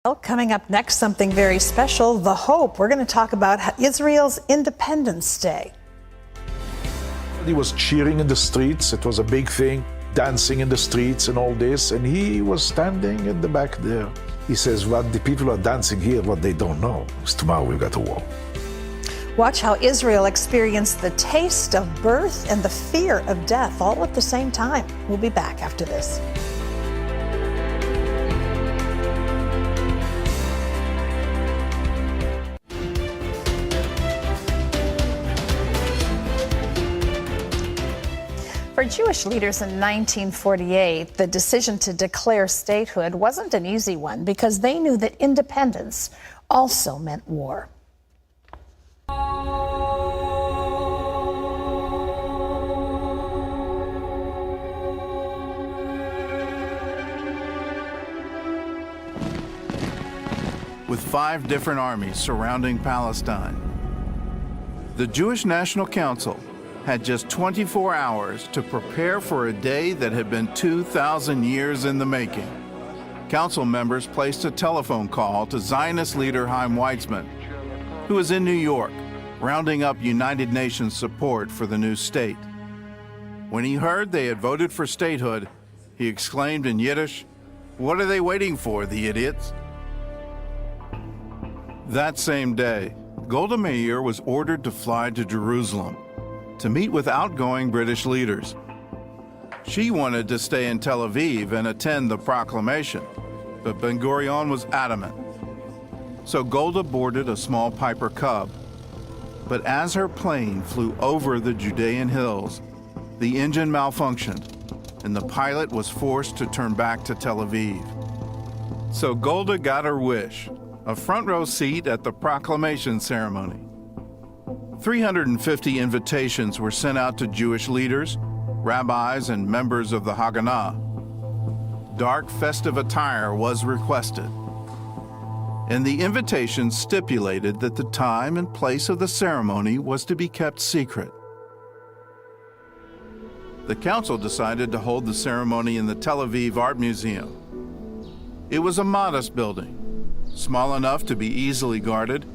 Well, coming up next, something very special, the Hope. We're going to talk about Israel's Independence Day. He was cheering in the streets. It was a big thing, dancing in the streets and all this. And he was standing in the back there. He says, what the people are dancing here, what they don't know is tomorrow we've got a war. Watch how Israel experienced the taste of birth and the fear of death all at the same time. We'll be back after this. For Jewish leaders in 1948, the decision to declare statehood wasn't an easy one because they knew that independence also meant war. With 5 different armies surrounding Palestine, the Jewish National Council had just 24 hours to prepare for a day that had been 2,000 years in the making. Council members placed a telephone call to Zionist leader Chaim Weizmann, who was in New York, rounding up United Nations support for the new state. When he heard they had voted for statehood, he exclaimed in Yiddish, "What are they waiting for, the idiots?" That same day, Golda Meir was ordered to fly to Jerusalem to meet with outgoing British leaders. She wanted to stay in Tel Aviv and attend the proclamation, but Ben-Gurion was adamant. So Golda boarded a small Piper Cub. But as her plane flew over the Judean hills, the engine malfunctioned, and the pilot was forced to turn back to Tel Aviv. So Golda got her wish, a front row seat at the proclamation ceremony. 350 invitations were sent out to Jewish leaders, rabbis, and members of the Haganah. Dark festive attire was requested, and the invitations stipulated that the time and place of the ceremony was to be kept secret. The council decided to hold the ceremony in the Tel Aviv Art Museum. It was a modest building, small enough to be easily guarded,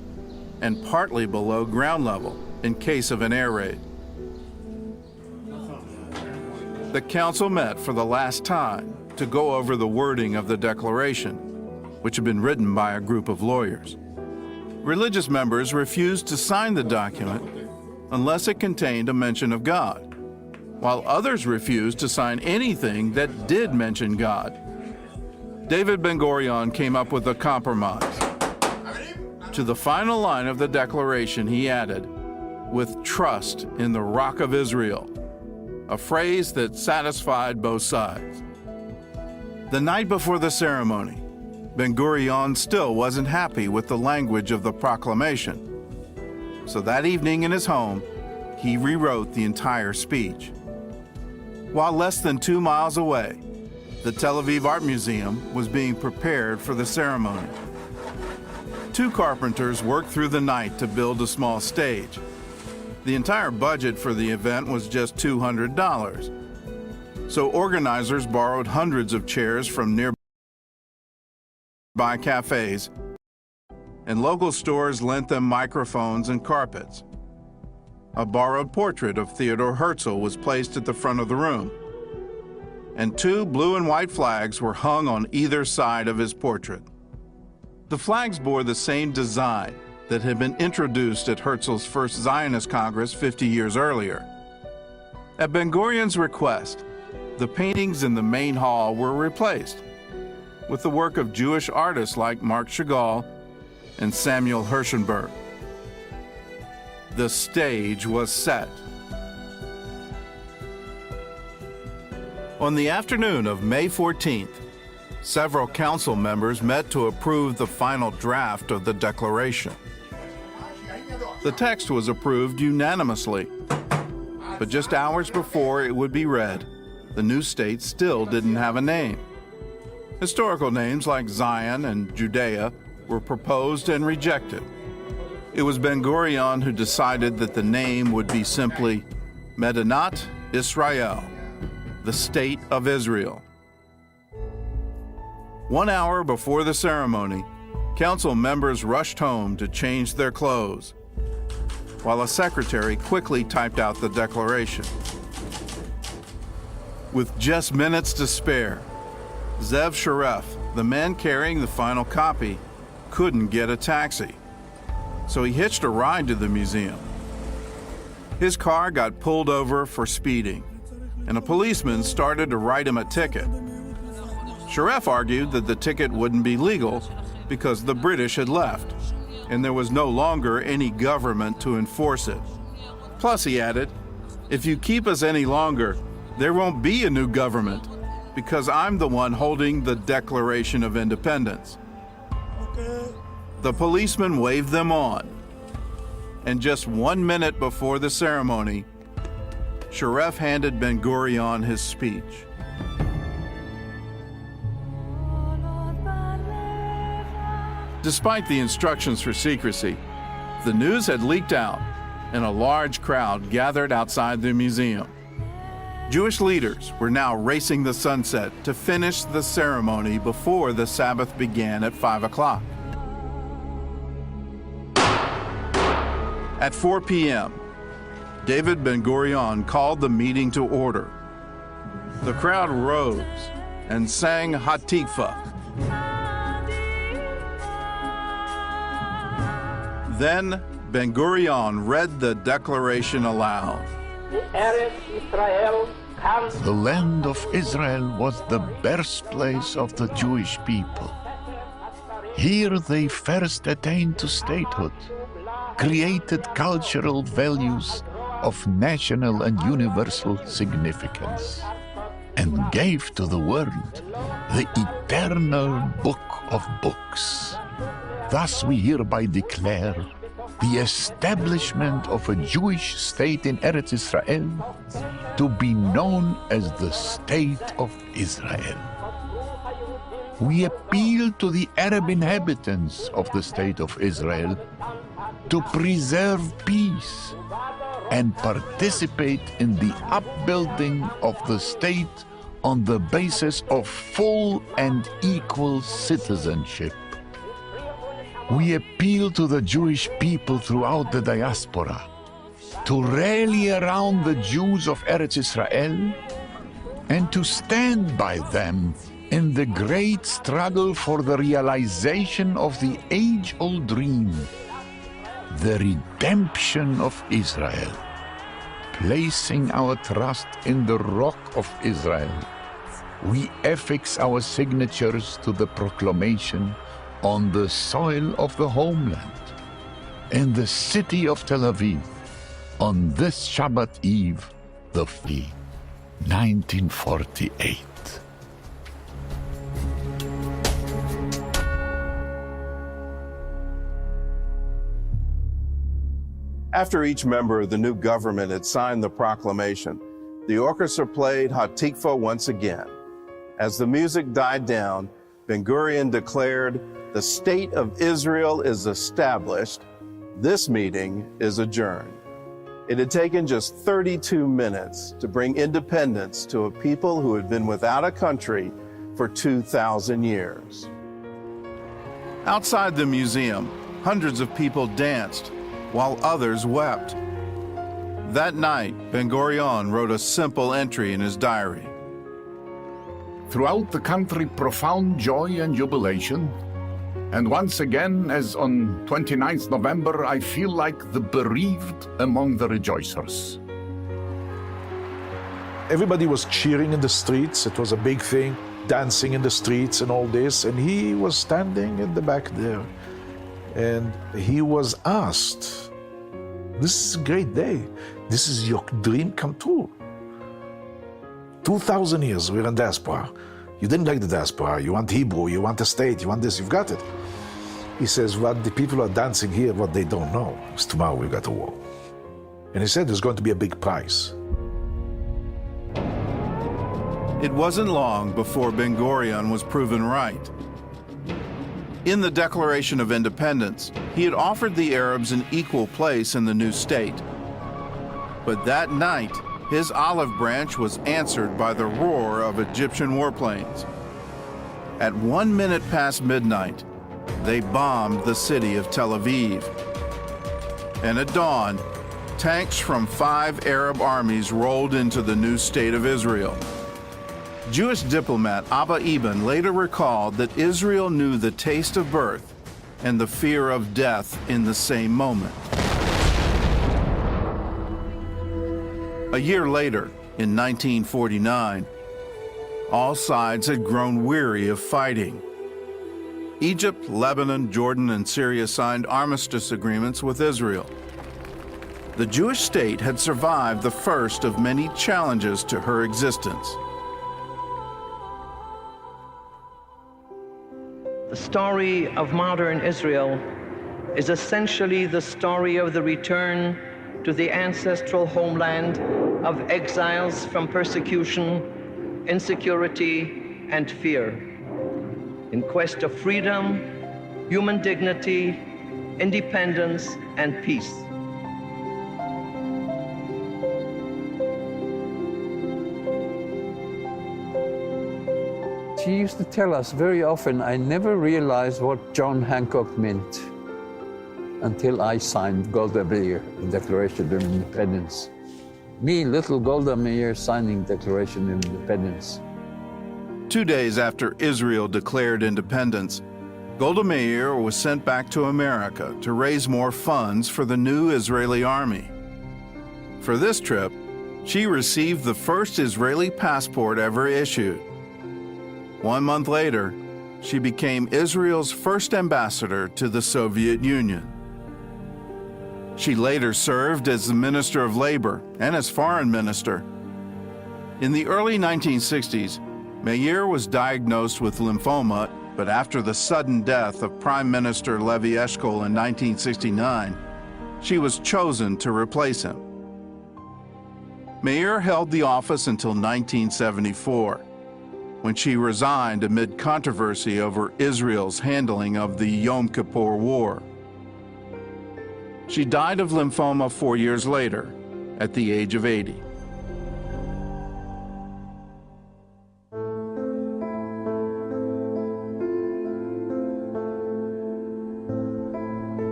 and partly below ground level in case of an air raid. The council met for the last time to go over the wording of the declaration, which had been written by a group of lawyers. Religious members refused to sign the document unless it contained a mention of God, while others refused to sign anything that did mention God. David Ben-Gurion came up with a compromise. To the final line of the declaration, he added, "with trust in the Rock of Israel," a phrase that satisfied both sides. The night before the ceremony, Ben-Gurion still wasn't happy with the language of the proclamation. So that evening in his home, he rewrote the entire speech. While less than 2 miles away, the Tel Aviv Art Museum was being prepared for the ceremony. 2 carpenters worked through the night to build a small stage. The entire budget for the event was just $200. So organizers borrowed hundreds of chairs from nearby cafes, and local stores lent them microphones and carpets. A borrowed portrait of Theodore Herzl was placed at the front of the room, and 2 blue and white flags were hung on either side of his portrait. The flags bore the same design that had been introduced at Herzl's first Zionist Congress 50 years earlier. At Ben-Gurion's request, the paintings in the main hall were replaced with the work of Jewish artists like Marc Chagall and Samuel Hirschenberg. The stage was set. On the afternoon of May 14th, several council members met to approve the final draft of the declaration. The text was approved unanimously, but just hours before it would be read, the new state still didn't have a name. Historical names like Zion and Judea were proposed and rejected. It was Ben-Gurion who decided that the name would be simply Medinat Israel, the State of Israel. 1 hour before the ceremony, Council members rushed home to change their clothes, while a secretary quickly typed out the declaration. With just minutes to spare, Zev Sharef, the man carrying the final copy, couldn't get a taxi, so he hitched a ride to the museum. His car got pulled over for speeding, and a policeman started to write him a ticket. Sharef argued that the ticket wouldn't be legal because the British had left, and there was no longer any government to enforce it. Plus, he added, "If you keep us any longer, there won't be a new government because I'm the one holding the Declaration of Independence." The policeman waved them on, and just 1 minute before the ceremony, Sharef handed Ben-Gurion his speech. Despite the instructions for secrecy, the news had leaked out, and a large crowd gathered outside the museum. Jewish leaders were now racing the sunset to finish the ceremony before the Sabbath began at 5 o'clock. At 4 p.m., David Ben-Gurion called the meeting to order. The crowd rose and sang Hatikva. Then Ben-Gurion read the declaration aloud. The land of Israel was the birthplace of the Jewish people. Here they first attained to statehood, created cultural values of national and universal significance, and gave to the world the eternal book of books. Thus we hereby declare the establishment of a Jewish state in Eretz Israel to be known as the State of Israel. We appeal to the Arab inhabitants of the State of Israel to preserve peace and participate in the upbuilding of the state on the basis of full and equal citizenship. We appeal to the Jewish people throughout the diaspora to rally around the Jews of Eretz Israel and to stand by them in the great struggle for the realization of the age-old dream, the redemption of Israel. Placing our trust in the Rock of Israel, we affix our signatures to the proclamation on the soil of the homeland, in the city of Tel Aviv, on this Shabbat Eve, the 1948. After each member of the new government had signed the proclamation, the orchestra played Hatikva once again. As the music died down, Ben-Gurion declared, "The state of Israel is established. This meeting is adjourned." It had taken just 32 minutes to bring independence to a people who had been without a country for 2,000 years. Outside the museum, hundreds of people danced while others wept. That night, Ben-Gurion wrote a simple entry in his diary. Throughout the country, profound joy and jubilation. And once again, as on 29th November, I feel like the bereaved among the rejoicers. Everybody was cheering in the streets. It was a big thing, dancing in the streets and all this. And he was standing in the back there. And he was asked, "This is a great day. This is your dream come true. 2,000 years we're in diaspora. You didn't like the diaspora. You want Hebrew, you want a state, you want this, you've got it." He says, "What the people are dancing here, what they don't know is tomorrow we've got a war." And he said there's going to be a big prize. It wasn't long before Ben-Gurion was proven right. In the Declaration of Independence, he had offered the Arabs an equal place in the new state. But that night, his olive branch was answered by the roar of Egyptian warplanes. At 1 minute past midnight, they bombed the city of Tel Aviv. And at dawn, tanks from 5 Arab armies rolled into the new state of Israel. Jewish diplomat Abba Eban later recalled that Israel knew the taste of birth and the fear of death in the same moment. A year later, in 1949, all sides had grown weary of fighting. Egypt, Lebanon, Jordan, and Syria signed armistice agreements with Israel. The Jewish state had survived the first of many challenges to her existence. The story of modern Israel is essentially the story of the return to the ancestral homeland of exiles from persecution, insecurity, and fear, in quest of freedom, human dignity, independence, and peace. She used to tell us very often, I never realized what John Hancock meant until I signed Golda Meir, the Declaration of Independence. Me, little Golda Meir, signing Declaration of Independence. 2 days after Israel declared independence, Golda Meir was sent back to America to raise more funds for the new Israeli army. For this trip, she received the first Israeli passport ever issued. 1 month later, she became Israel's first ambassador to the Soviet Union. She later served as the Minister of Labor and as Foreign Minister. In the early 1960s, Meir was diagnosed with lymphoma, but after the sudden death of Prime Minister Levi Eshkol in 1969, she was chosen to replace him. Meir held the office until 1974, when she resigned amid controversy over Israel's handling of the Yom Kippur War. She died of lymphoma 4 years later, at the age of 80.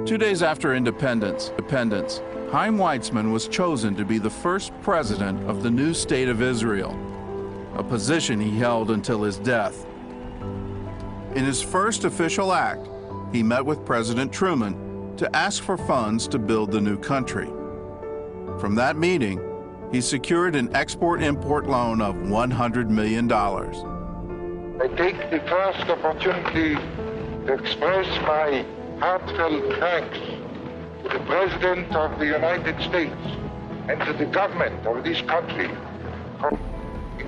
Two days after independence, Chaim Weizmann was chosen to be the first president of the new state of Israel, a position he held until his death. In his first official act, he met with President Truman to ask for funds to build the new country. From that meeting, he secured an export-import loan of $100 million. I take the first opportunity to express my heartfelt thanks to the President of the United States and to the government of this country for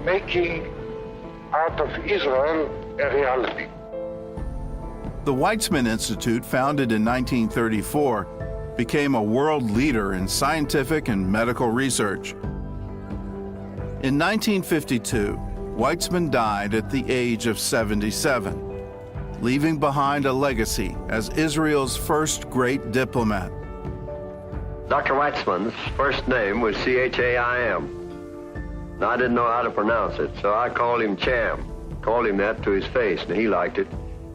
making out of Israel a reality. The Weizmann Institute, founded in 1934, became a world leader in scientific and medical research. In 1952, Weizmann died at the age of 77, leaving behind a legacy as Israel's first great diplomat. Dr. Weizmann's first name was C-H-A-I-M. And I didn't know how to pronounce it, so I called him Cham. Called him that to his face, and he liked it.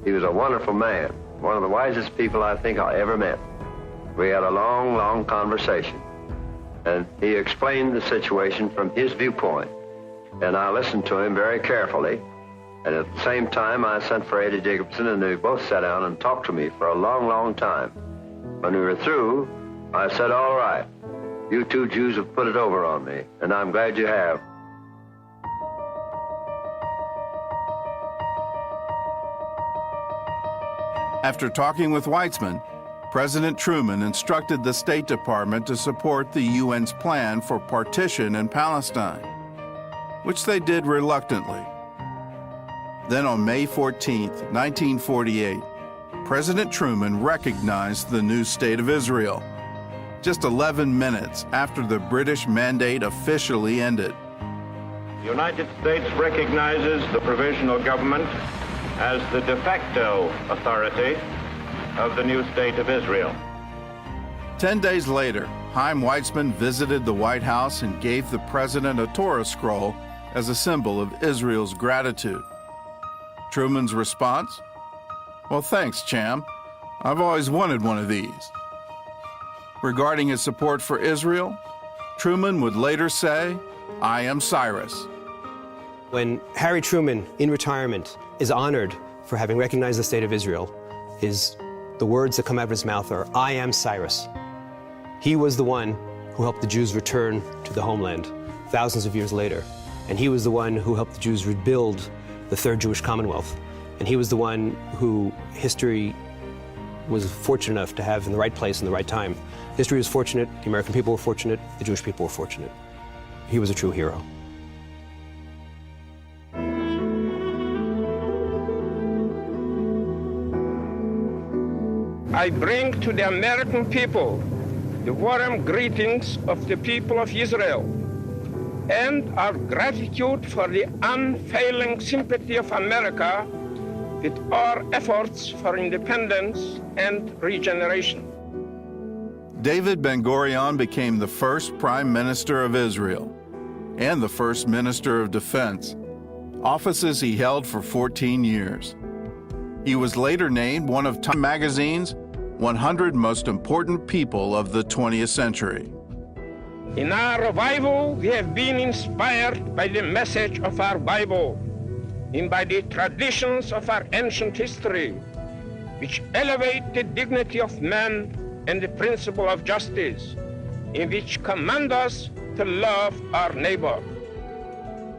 He was a wonderful man, one of the wisest people I think I ever met. We had a long, long conversation, and he explained the situation from his viewpoint, and I listened to him very carefully. And at the same time, I sent for Eddie Jacobson, and they both sat down and talked to me for a long, long time. When we were through, I said, all right, you two Jews have put it over on me, and I'm glad you have. After talking with Weizmann, President Truman instructed the State Department to support the UN's plan for partition in Palestine, which they did reluctantly. Then on May 14, 1948, President Truman recognized the new state of Israel, just 11 minutes after the British mandate officially ended. The United States recognizes the provisional government as the de facto authority of the new state of Israel. 10 days later, Chaim Weizmann visited the White House and gave the president a Torah scroll as a symbol of Israel's gratitude. Truman's response? Well, thanks, Cham. I've always wanted one of these. Regarding his support for Israel, Truman would later say, "I am Cyrus." When Harry Truman, in retirement, is honored for having recognized the state of Israel, the words that come out of his mouth are, "I am Cyrus." He was the one who helped the Jews return to the homeland thousands of years later. And he was the one who helped the Jews rebuild the Third Jewish Commonwealth. And he was the one who history was fortunate enough to have in the right place in the right time. History was fortunate, the American people were fortunate, the Jewish people were fortunate. He was a true hero. I bring to the American people the warm greetings of the people of Israel and our gratitude for the unfailing sympathy of America with our efforts for independence and regeneration. David Ben-Gurion became the first Prime Minister of Israel and the first Minister of Defense, offices he held for 14 years. He was later named one of Time magazine's 100 most important people of the 20th century. In our revival, we have been inspired by the message of our Bible and by the traditions of our ancient history, which elevate the dignity of man and the principle of justice, and which command us to love our neighbor.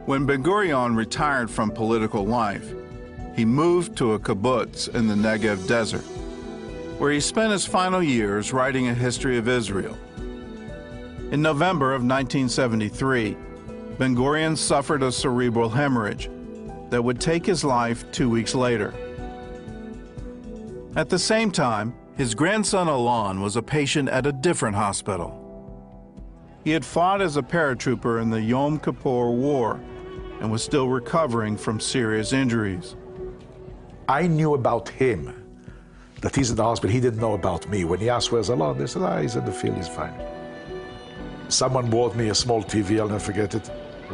When Ben-Gurion retired from political life, he moved to a kibbutz in the Negev desert, where he spent his final years writing a history of Israel. In November of 1973, Ben-Gurion suffered a cerebral hemorrhage that would take his life 2 weeks later. At the same time, his grandson Alon was a patient at a different hospital. He had fought as a paratrooper in the Yom Kippur War and was still recovering from serious injuries. I knew about him, that he's in the hospital. He didn't know about me. When he asked, "Where's Alon?" they said, "He's in the field, he's fine." Someone bought me a small TV, I'll never forget it.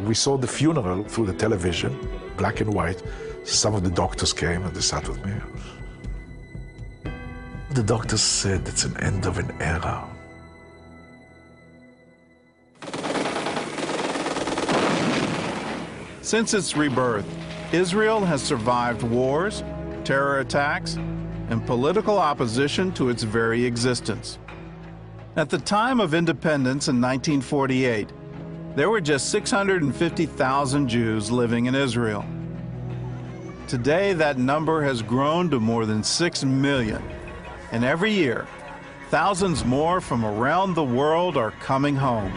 We saw the funeral through the television, black and white. Some of the doctors came and they sat with me. The doctors said it's an end of an era. Since its rebirth, Israel has survived wars, terror attacks, and political opposition to its very existence. At the time of independence in 1948, there were just 650,000 Jews living in Israel. Today, that number has grown to more than 6 million, and every year, thousands more from around the world are coming home.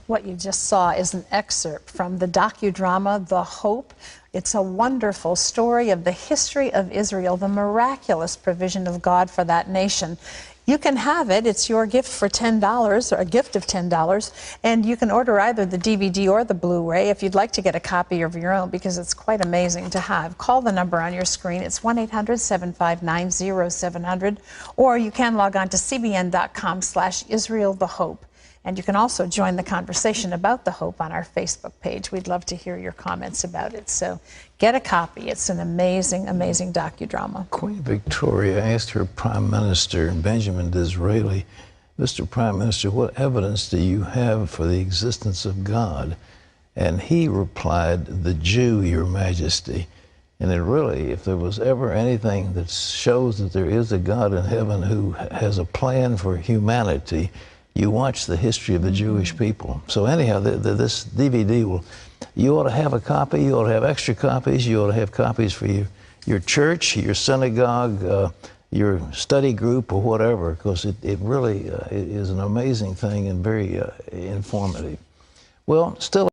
What you just saw is an excerpt from the docudrama, The Hope. It's a wonderful story of the history of Israel, the miraculous provision of God for that nation. You can have it. It's your gift for $10, or a gift of $10, and you can order either the DVD or the Blu-ray if you'd like to get a copy of your own, because it's quite amazing to have. Call the number on your screen. It's 1-800-759-0700, or you can log on to cbn.com/IsraelTheHope. And you can also join the conversation about The Hope on our Facebook page. We'd love to hear your comments about it. So get a copy. It's an amazing, amazing docudrama. Queen Victoria asked her Prime Minister, Benjamin Disraeli, "Mr. Prime Minister, what evidence do you have for the existence of God?" And he replied, "The Jew, Your Majesty." And it really, if there was ever anything that shows that there is a God in heaven who has a plan for humanity, you watch the history of the Jewish people. So anyhow, this DVD you ought to have a copy, you ought to have extra copies, you ought to have copies for your church, your synagogue, your study group or whatever, because it really is an amazing thing and very informative. Well, still